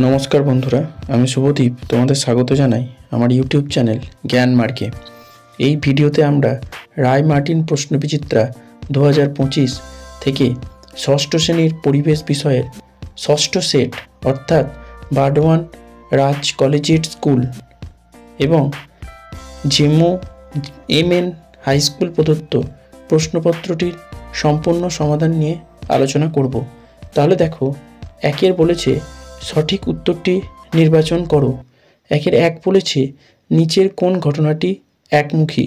নমস্কার বন্ধুরা, আমি শুভদীপ তোমাদের স্বাগত জানাই আমার ইউটিউব চ্যানেল জ্ঞান মার্গে। এই ভিডিওতে আমরা রায় মার্টিন প্রশ্নবিচিত্রা 2025 থেকে ষষ্ঠ শ্রেণীর পরিবেশ বিষয়ের ষষ্ঠ সেট অর্থাৎ বার্ডওয়ান রাজ কলেজিয়েট স্কুল এবং জেমো এমএন হাই স্কুল প্রদত্ত প্রশ্নপত্রটির সম্পূর্ণ সমাধান নিয়ে আলোচনা করব। তাহলে দেখো, একের বলেছে সঠিক উত্তরটি নির্বাচন করো। একের এক বলেছে নিচের কোন ঘটনাটি একমুখী।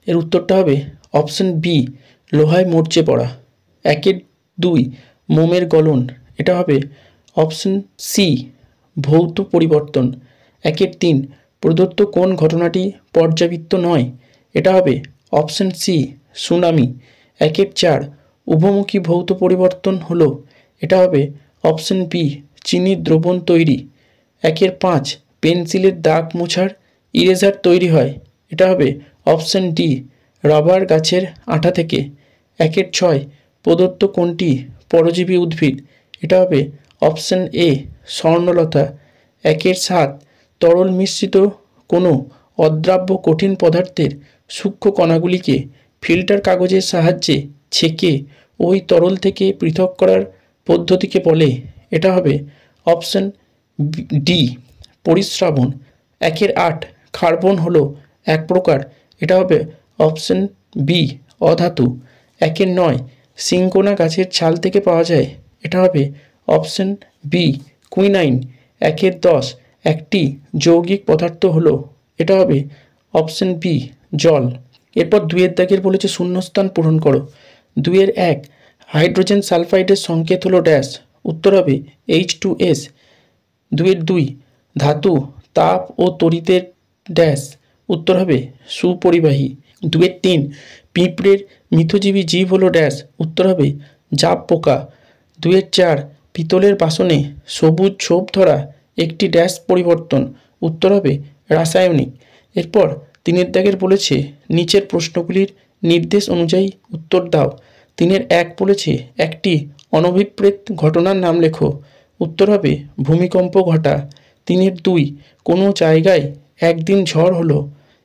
এর উত্তরটা হবে অপশন বি, লোহায় মরচে পড়া। একের দুই, মোমের গলন। এটা হবে অপশন সি, ভৌত পরিবর্তন। একের তিন, প্রদত্ত কোন ঘটনাটি পর্যাবৃত্ত নয়। এটা হবে অপশন সি, সুনামি। একের চার, উভমুখী ভৌত পরিবর্তন হলো। এটা হবে অপশন বি, চিনির দ্রবণ তৈরি। একের পাঁচ, পেন্সিলের দাগ মোছার ইরেজার তৈরি হয়। এটা হবে অপশন ডি, রাবার গাছের আঠা থেকে। একের ছয়, প্রদত্ত কোনটি পরজীবী উদ্ভিদ। এটা হবে অপশন এ, স্বর্ণলতা। একের সাত, তরল মিশ্রিত কোনো অদ্রাব্য কঠিন পদার্থের সূক্ষ্ম কণাগুলিকে ফিল্টার কাগজের সাহায্যে ছেঁকে ওই তরল থেকে পৃথক করার পদ্ধতিকে বলে। এটা হবে অপশন ডি, পরিস্রাবণ। একের আট, কার্বন হলো এক প্রকার। এটা হবে অপশন বি, অধাতু। একের নয়, সিঙ্কোনা গাছের ছাল থেকে পাওয়া যায়। এটা হবে অপশন বি, কুইনাইন। একের দশ, একটি যৌগিক পদার্থ হলো। এটা হবে অপশন বি, জল। এরপর দুইয়ের দাগের বলেছে শূন্যস্থান পূরণ করো। দুইয়ের এক, হাইড্রোজেন সালফাইডের সংকেত হলো ড্যাশ। উত্তর হবে H2S। দুইয়ের দুই, ধাতু তাপ ও তড়িতের ড্যাশ। উত্তর হবে সুপরিবাহী। দুইয়ের তিন, পিঁপড়ের মিথজীবী জীব হলো ড্যাশ। উত্তর হবে জাপ পোকা। দুইয়ের চার, পিতলের বাসনে সবুজ ছোপ ধরা একটি ড্যাশ পরিবর্তন। উত্তর হবে রাসায়নিক। এরপর তিনের দাগের বলেছে নিচের প্রশ্নগুলির নির্দেশ অনুযায়ী উত্তর দাও। তিনের এক বলেছে একটি অনভিপ্রেত ঘটনার নাম লেখো। উত্তর হবে ভূমিকম্প ঘটা। তিনের দুই, কোনো জায়গায় একদিন ঝড় হলো।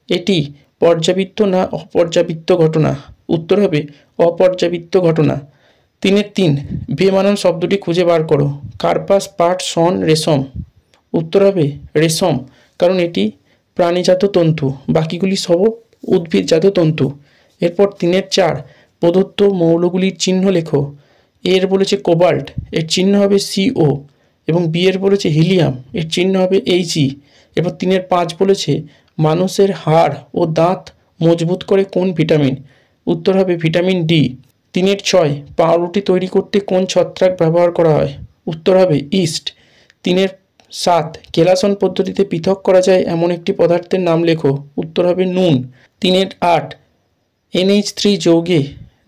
এটি পর্যাবৃত্ত না অপর্যাবৃত্ত ঘটনা। উত্তর হবে অপর্যাবৃত্ত ঘটনা। তিনের তিন, বেমানান শব্দটি খুঁজে বার করো। কার্পাস, পাট, শন, রেশম। উত্তর হবে রেশম, কারণ এটি প্রাণীজাত তন্তু, বাকিগুলি সব উদ্ভিদজাত তন্তু। এরপর তিনের চার, প্রদত্ত মৌলগুলির চিহ্ন লেখো। এর বলেছে কোবাল্ট, এর চিহ্ন হবে CO, এবং বি এর বলেছে হিলিয়াম, এর চিহ্ন হবে He। এরপর তিনের পাঁচ বলেছে মানুষের হাড় ও দাঁত মজবুত করে কোন ভিটামিন। উত্তর হবে ভিটামিন ডি। তিনের ছয়, পাউরুটি তৈরি করতে কোন ছত্রাক ব্যবহার করা হয়। উত্তর হবে ইস্ট। তিনের সাত, কেলাসন পদ্ধতিতে পৃথক করা যায় এমন একটি পদার্থের নাম লেখো। উত্তর হবে নুন। তিনের আট, NH3 যৌগে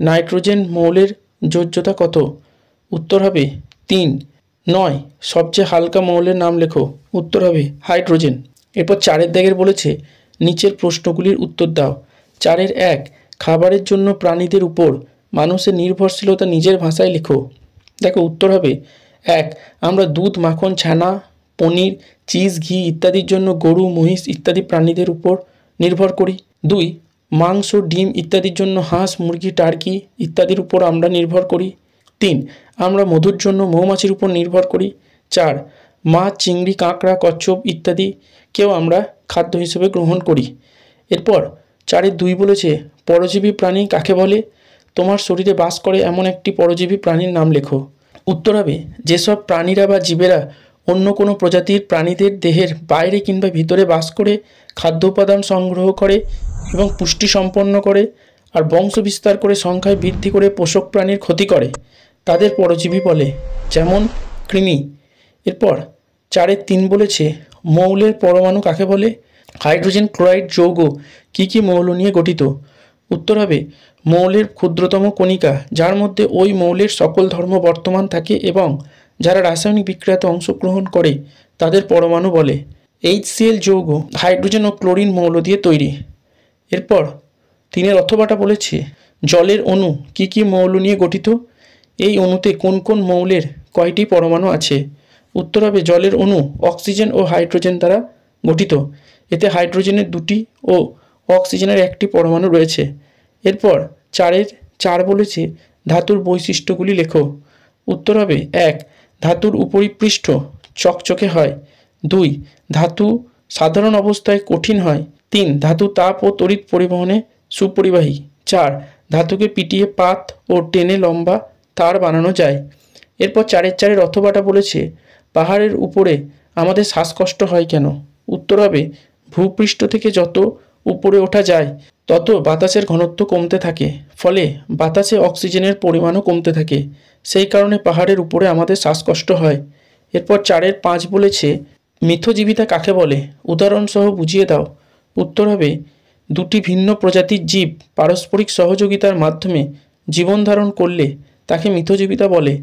নাইট্রোজেন মৌলের যোজ্যতা কত। উত্তর হবে 3। নয়, সবচেয়ে হালকা মৌলের নাম লেখো। উত্তর হবে হাইড্রোজেন। এরপর চারের দাগের বলেছে নিচের প্রশ্নগুলির উত্তর দাও। চারের এক, খাবারের জন্য প্রাণীদের উপর মানুষের নির্ভরশীলতা নিজের ভাষায় লেখো। দেখো, উত্তর হবে এক, আমরা দুধ, মাখন, ছানা, পনির, চিজ, ঘি ইত্যাদির জন্য গরু, মহিষ ইত্যাদি প্রাণীদের উপর নির্ভর করি। দুই, মাংস, ডিম ইত্যাদির জন্য হাঁস, মুরগি, টার্কি ইত্যাদির উপর আমরা নির্ভর করি। তিন, আমরা মধুর জন্য মৌমাছির উপর নির্ভর করি। চার, মাছ, চিংড়ি, কাঁকড়া, কচ্ছপ ইত্যাদিকেও আমরা খাদ্য হিসেবে গ্রহণ করি। এরপর চারের দুই বলেছে পরজীবী প্রাণী কাকে বলে। তোমার শরীরে বাস করে এমন একটি পরজীবী প্রাণীর নাম লেখো। উত্তর হবে যেসব প্রাণীরা বা জীবেরা অন্য কোনো প্রজাতির প্রাণীদের দেহের বাইরে কিংবা ভিতরে বাস করে খাদ্য উপাদান সংগ্রহ করে এবং পুষ্টি সম্পন্ন করে আর বংশ বিস্তার করে সংখ্যায় বৃদ্ধি করে পোষক প্রাণীর ক্ষতি করে, তাদের পরজীবী বলে, যেমন কৃমি। এরপর চারের তিন বলেছে মৌলের পরমাণু কাকে বলে। হাইড্রোজেন ক্লোরাইড যৌগ কী কী মৌল নিয়ে গঠিত। উত্তর হবে মৌলের ক্ষুদ্রতম কণিকা, যার মধ্যে ওই মৌলের সকল ধর্ম বর্তমান থাকে এবং যারা রাসায়নিক বিক্রিয়াতে অংশগ্রহণ করে তাদের পরমাণু বলে। HCl যৌগ হাইড্রোজেন ও ক্লোরিন মৌল দিয়ে তৈরি। এরপর তিনের অথবাটা বলেছে জলের অণু কী কী মৌল নিয়ে গঠিত। এই অণুতে কোন কোন মৌলের কয়টি পরমাণু আছে। উত্তর হবে জলের অণু অক্সিজেন ও হাইড্রোজেন দ্বারা গঠিত। এতে হাইড্রোজেনের 2টি ও অক্সিজেনের 1টি পরমাণু রয়েছে। এরপর 4 বলেছে ধাতুর বৈশিষ্ট্যগুলি লেখো। উত্তর হবে 1, ধাতুর উপরিপৃষ্ঠ চকচকে হয়। 2, ধাতু সাধারণ অবস্থায় কঠিন হয়। 3, ধাতু তাপ ও তড়িৎ পরিবহনে সুপরিবাহী। 4, ধাতুকে পিটিয়ে পাত ও টেনে লম্বা তার বানানো যায়। এরপর 4 অথবাটা বলেছে পাহাড়ের উপরে আমাদের শ্বাসকষ্ট হয় কেন? উত্তর হবে ভূপৃষ্ঠ থেকে যত উপরে ওঠা যায় তত বাতাসের ঘনত্ব কমতে থাকে, ফলে বাতাসে অক্সিজেনের পরিমাণও কমতে থাকে। সেই কারণে পাহাড়ের উপরে আমাদের শ্বাসকষ্ট হয়। এরপর 5 বলেছে মিথজীবিতা কাকে বলে? উদাহরণসহ বুঝিয়ে দাও। উত্তর হবে 2টি ভিন্ন প্রজাতির জীব পারস্পরিক সহযোগিতার মাধ্যমে জীবন ধারণ করলে তাকে মিথজীবিতা বলে।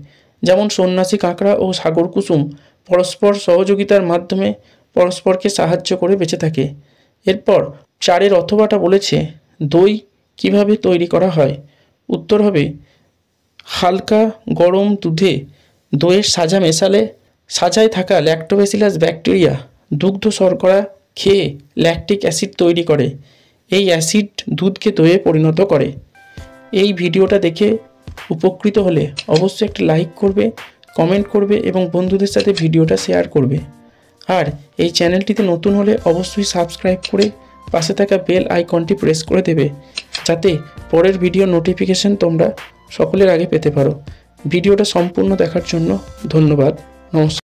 যেমন সন্ন্যাসী কাঁকড়া ও সাগর কুসুম পরস্পর সহযোগিতার মাধ্যমে পরস্পরকে সাহায্য করে বেঁচে থাকে। এরপর 4 অথবাটা বলেছে দই কিভাবে তৈরি করা হয়? উত্তর হবে হালকা গরম দুধে দইয়ের সাজা মেশালে সাজায় থাকা ল্যাক্টোব্যাসিলাস ব্যাকটেরিয়া দুগ্ধ শর্করা খেয়ে ল্যাকটিক অ্যাসিড তৈরি করে। এই অ্যাসিড দুধকে দইয়ে পরিণত করে। এই ভিডিওটা দেখে উপকৃত হলে অবশ্যই একটা লাইক করবে, কমেন্ট করবে এবং বন্ধুদের সাথে ভিডিওটা শেয়ার করবে। আর এই চ্যানেলটিতে নতুন হলে অবশ্যই সাবস্ক্রাইব করে পাশে থাকা বেল আইকনটি প্রেস করে দেবে, যাতে পরের ভিডিও নোটিফিকেশন তোমরা সকলের আগে পেতে পারো। ভিডিওটা সম্পূর্ণ দেখার জন্য ধন্যবাদ। নমস্কার।